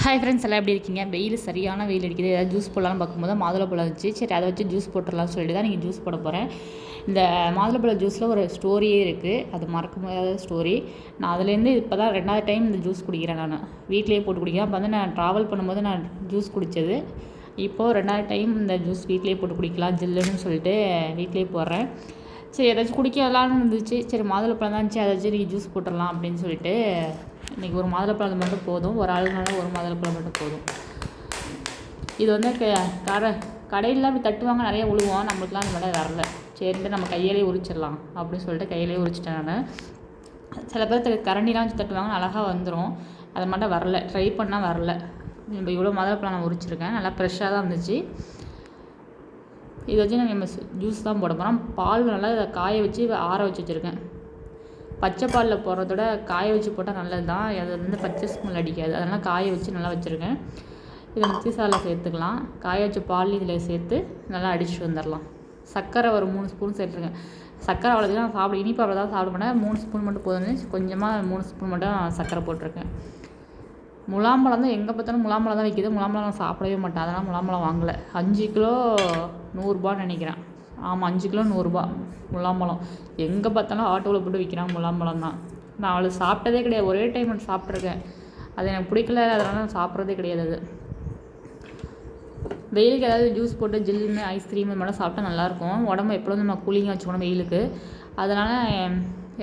Hi friends, எல்லாம் எப்படி இருக்கீங்க? வெயில் சரியான வெயில் அடிக்குது. ஏதாவது ஜூஸ் போடலான்னு பார்க்கும்போது மாதுளப்பழம் இருந்துச்சு. சரி, அதை வச்சு ஜூஸ் போட்டுடலாம்னு சொல்லிட்டு தான் நீங்கள் ஜூஸ் போட போகிறேன். இந்த மாதுளப்பழம் ஜூஸில் ஒரு ஸ்டோரியே இருக்குது. அது மறக்க முடியாத ஸ்டோரி. நான் அதுலேருந்து இப்போ தான் 2வது டைம் இந்த ஜூஸ் குடிக்கிறேன். நான் வீட்டிலேயே போட்டு குடிக்கிறேன். அப்போ வந்து நான் ட்ராவல் பண்ணும்போது நான் ஜூஸ் குடித்தது. இப்போது 2வது டைம் இந்த ஜூஸ் வீட்டிலேயே போட்டு குடிக்கலாம் ஜில்லுன்னு சொல்லிட்டு வீட்டிலேயே போடுறேன். சரி, ஏதாச்சும் குடிக்கலான்னு இருந்துச்சு. சரி, மாதுளப்பழம் தான் இருந்துச்சு, அதை வச்சு நீங்கள் ஜூஸ் போட்டுடலாம் அப்படின்னு சொல்லிட்டு இன்றைக்கி ஒரு மாதுளப்பழம் மட்டும் போதும். ஒரு ஆளுனால ஒரு மாதுளப்பழம் மட்டும் போதும். இது வந்து கடையிலாம் அப்படி தட்டுவாங்க, நிறைய உழுவோம். நம்மளுக்குலாம் அந்த மாதிரி வரல. சரின்ட்டு நம்ம கையிலே உரிச்சிடலாம் அப்படின்னு சொல்லிட்டு கையிலே உரிச்சிட்டேன் நான். சில பேர் கரண்டிலாம் வச்சு தட்டுவாங்க, அழகாக வந்துடும். அது மட்டும் வரல, ட்ரை பண்ணால் வரல. இப்போ இவ்வளோ மாதுளப்பழம் நான் உரிச்சிருக்கேன், நல்லா ஃப்ரெஷ்ஷாக தான் இருந்துச்சு. இதை வச்சு நம்ம ஜூஸ் தான் போட போகிறோம். பால் நல்லா காய வச்சு ஆற வச்சு வச்சுருக்கேன். பச்சை பாலில் போடுறதோட காய வச்சு போட்டால் நல்லது தான். அது வந்து பச்சை ஸ்மெல் அடிக்காது. அதனால் காய வச்சு நல்லா வச்சுருக்கேன். இதை மிக்ஸி சாரில் சேர்த்துக்கலாம். காய வச்ச பால் இதில் சேர்த்து நல்லா அடிச்சுட்டு வந்துடலாம். சர்க்கரை ஒரு 3 ஸ்பூன் சேர்த்துருக்கேன். சர்க்கரை அவ்வளோதான் நான் சாப்பிட, இனிப்பு அவ்வளோ தான் சாப்பிட மாட்டேன். 3 ஸ்பூன் மட்டும் போதும்னு கொஞ்சமாக 3 ஸ்பூன் மட்டும் சர்க்கரை போட்டிருக்கேன். முலாம்பழம் தான் எங்கே பார்த்தாலும் முலாம்பழம் தான் விற்கிது. முலாம்பழம் நான் சாப்பிடவே மாட்டேன், அதனால் முலாம்பழம் வாங்கலை. 5 கிலோ 100ரூபான்னு நினைக்கிறேன். ஆமாம், 5 கிலோ 100ரூபா முலாம்பழம். எங்கே பார்த்தாலும் ஆட்டோவில் போட்டு விற்கிறான் முலாம்பழம் தான். நான் அவளை சாப்பிட்டதே கிடையாது. ஒரே டைம் மட்டும் சாப்பிட்ருக்கேன். அது எனக்கு பிடிக்கல, அதனால் நான் சாப்பிட்றதே கிடையாது. அது வெயிலுக்கு ஏதாவது ஜூஸ் போட்டு ஜில்லுன்னு ஐஸ்கிரீம் இது மாதிரிலாம் சாப்பிட்டா நல்லாயிருக்கும். உடம்பு எப்பொழுதும் நம்ம கூலிங்காக வச்சுக்கணும் வெயிலுக்கு. அதனால்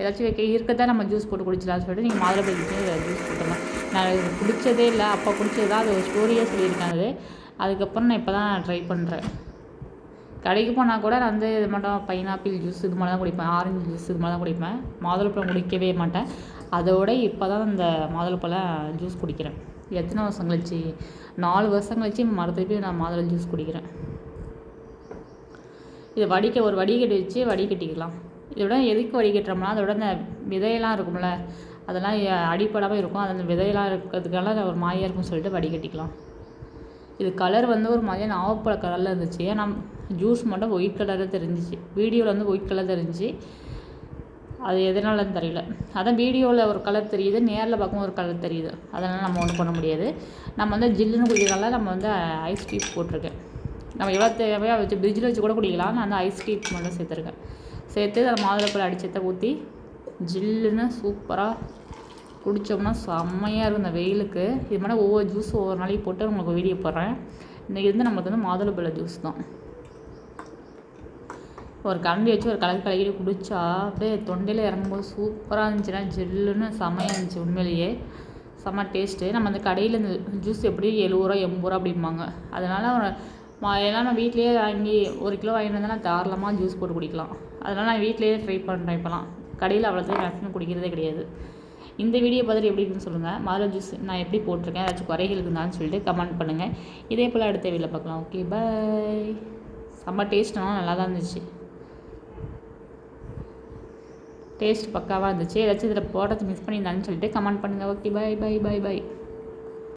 ஏதாச்சும் இருக்கத்தான் நம்ம ஜூஸ் போட்டு குடிச்சலாம்னு சொல்லிட்டு நீங்கள் மாதுளப்பழம் ஜூஸ் போட்டுடலாம். நான் இது குடித்ததே இல்லை, அப்போ குடித்தது தான். அது ஒரு ஸ்டோரியாக சொல்லியிருக்கேன். அதுக்கப்புறம் நான் இப்போ தான் ட்ரை பண்ணுறேன். கடைக்கு போனால் கூட நான் வந்து இது மட்டும் பைனாப்பிள் ஜூஸ் இது மாதிரி தான் குடிப்பேன், ஆரஞ்சு ஜூஸ் இது மாதிரி தான் குடிப்பேன். மாதுளப்பழம் குடிக்கவே மாட்டேன். அதோட இப்போ தான் இந்த மாதுளப்பழம் ஜூஸ் குடிக்கிறேன். எத்தனை வருஷம் கழிச்சு? 4 வருஷம் கழிச்சு மறுபடியும் நான் மாதுளை ஜூஸ் குடிக்கிறேன். இதை ஒரு வடிகட்டி வச்சு வடிகட்டிக்கலாம். இதோட எதுக்கு வடிகட்டுறோம்னா, அதோட இந்த விதையெல்லாம் இருக்கும்ல, அதெல்லாம் அடிப்படாமல் இருக்கும். அந்த விதையெல்லாம் இருக்கிறதுக்கால ஒரு மாயாக இருக்கும்னு சொல்லிட்டு வடிகட்டிக்கலாம். இது கலர் வந்து ஒரு மாதிரியான நாவப்பழ கலரில் இருந்துச்சு. ஆனால் ஜூஸ் மட்டும் ஒயிட் கலரில் தெரிஞ்சிச்சு. வீடியோவில் வந்து ஒயிட் கலர் தெரிஞ்சிச்சு. அது எதனாலன்னு தெரியல. அதான் வீடியோவில் ஒரு கலர் தெரியுது, நேரில் பார்க்கும்போது ஒரு கலர் தெரியுது. அதனால் நம்ம ஒன்றும் பண்ண முடியாது. நம்ம வந்து ஜில்லுன்னு குடிக்கிறதால நம்ம வந்து ஐஸ் க்யூப் போட்டிருக்கேன். நம்ம எவ்வளோ தேவையாக வச்சு ஃப்ரிட்ஜில் வச்சு கூட குடிக்கலாம். நான் வந்து ஐஸ் க்யூப் மட்டும் சேர்த்துருக்கேன். சேர்த்து அதில் மாதுளப்பழம் அடிச்சத்தை ஊற்றி ஜில்லுன்னு சூப்பராக குடித்தோம்னா செம்மையாக இருக்கும் இந்த வெயிலுக்கு. இது மாதிரி ஒவ்வொரு ஜூஸ் ஒவ்வொரு நாளைக்கு போட்டு உங்களுக்கு வீடியோ போடுறேன். இன்றைக்கி வந்து நம்மளுக்கு வந்து மாதுளப்பழ ஜூஸ் தான். ஒரு கரண்டி வச்சு ஒரு கலக்கிட்டு குடித்தா அப்படியே தொண்டையில் இறங்கும்போது சூப்பராக இருந்துச்சுன்னா ஜில்லுன்னு செம்மையாக இருந்துச்சு. உண்மையிலேயே செம்ம டேஸ்ட்டு. நம்ம அந்த கடையில் இந்த ஜூஸ் எப்படி 70 ரூபா 80 ரூபா அப்படிம்பாங்க. அதனால் எல்லாம் நான் வீட்லேயே வாங்கி 1 கிலோ வாங்கிட்டு வந்தால் நான் தாராளமாக ஜூஸ் போட்டு குடிக்கலாம். அதனால் நான் வீட்லேயே ட்ரை பண்ணுறேன். இப்போலாம் கடையில் அவ்வளோத்தையும் மேக்ஸிமம் குடிக்கிறதே கிடையாது. இந்த வீடியோ பார்த்துட்டு எப்படி இருக்குன்னு சொல்லுங்கள். மாதுளை ஜூஸ் நான் எப்படி போட்டிருக்கேன், ஏதாச்சும் குறைகள் இருந்தான்னு சொல்லிட்டு கமெண்ட் பண்ணுங்கள். இதே போல் அடுத்த வீடியோவில் பார்க்கலாம். ஓகே, பாய். செம்ம டேஸ்ட்னாலும் நல்லா தான் இருந்துச்சு. டேஸ்ட் பக்காவாக இருந்துச்சு. ஏதாச்சும் இதில் போடுறது மிஸ் பண்ணியிருந்தான்னு சொல்லிட்டு கமெண்ட் பண்ணுங்கள். ஓகே, பாய் பாய் பாய் பாய்.